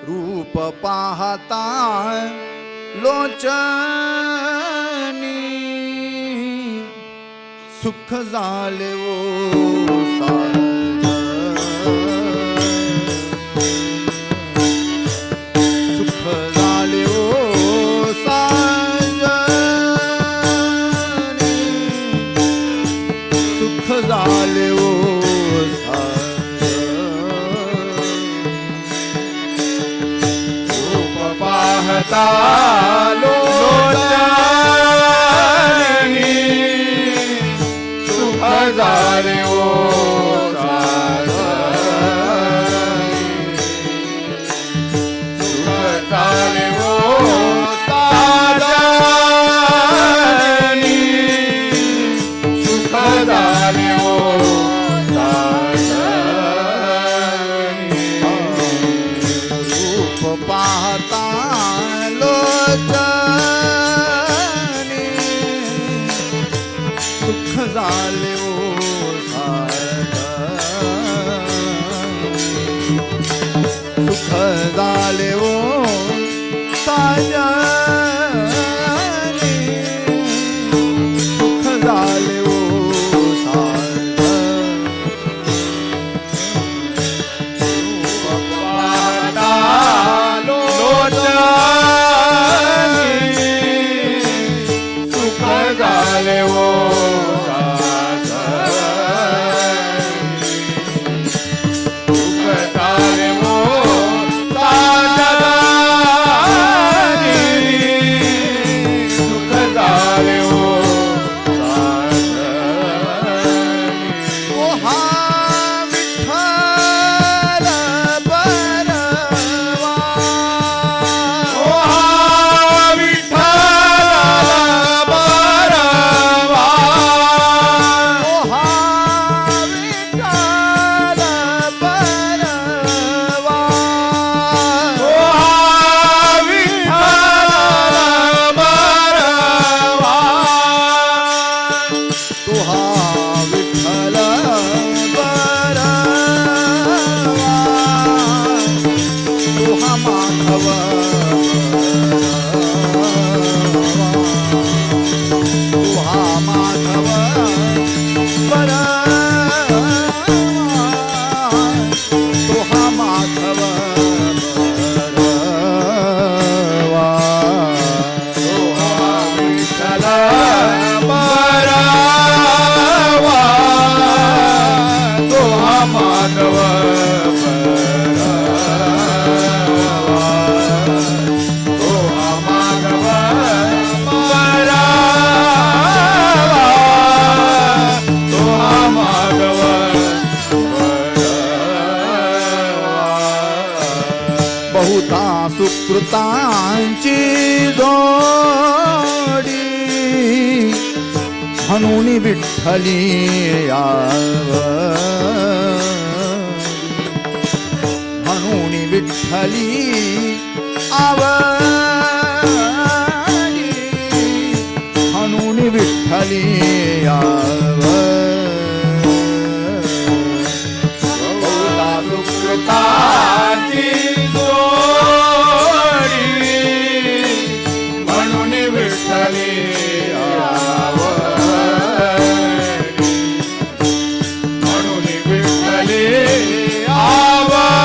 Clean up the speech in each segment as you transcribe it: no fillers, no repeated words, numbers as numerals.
रूप पाहता लोचनी सुख झाले ओ साज, सुख झाले ओ साजनी, सुख झाले ओ साज, रूप पाहता लोचनी सुख झाले ओ साजनी, सुख झाले ओ साजनी, सुख झाले ओ साजनी, रूप पाहता लोचनी सुख झाले ओ साज, सुख झाले ओ साजनी, सुख झाले ओ साज, पाहता लोचनी सुख झाले ओ साजनी, सुख झाले ओ साजनी, सुख झाले ओ साजनी, ओ हा विठ्ठल बरवा, ओ हा विठ्ठल बरवा, ओ हा विठ्ठल बरवा, ओ हा विठ्ठल बरवा, तू हा विठ्ठल बरवा, तू हा माधव तू हा माधव बरवा, तू हा माधव बरवा, ओ हा विठ्ठल बरवा, तो हा माधव बरवा, तो हा माधव बरवा, तो हा माधव बरवा. बहुता सुकृतांची जोडी म्हणून विठ्ठली याव, म्हणून विठ्ठली आवडी, म्हणून विठ्ठली याव, बहुधा सुकृताची जोडी म्हणून विठ्ठली आवडी, म्हणून विठ्ठली आवडी,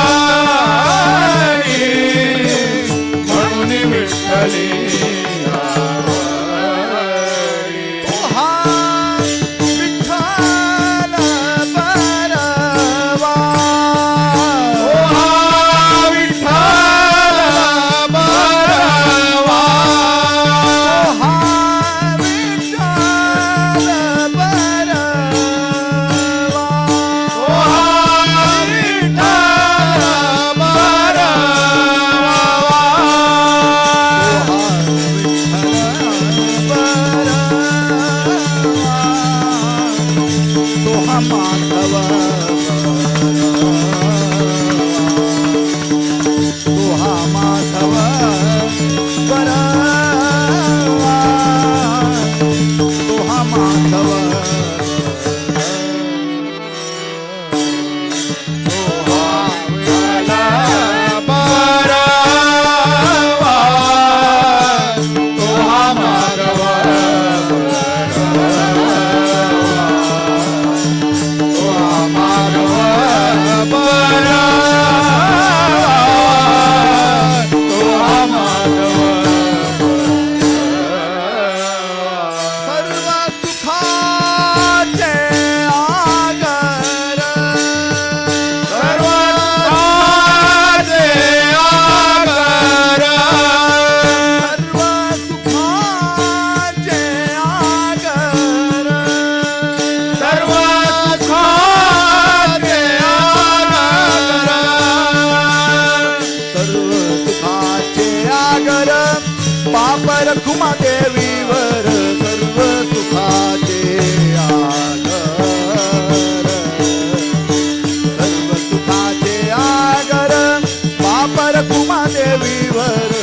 म्हणून पापर खुमा देवीवर सर्व सुखाचे आगर सर्व सुखाचे आगर पापर खुमा देवीवर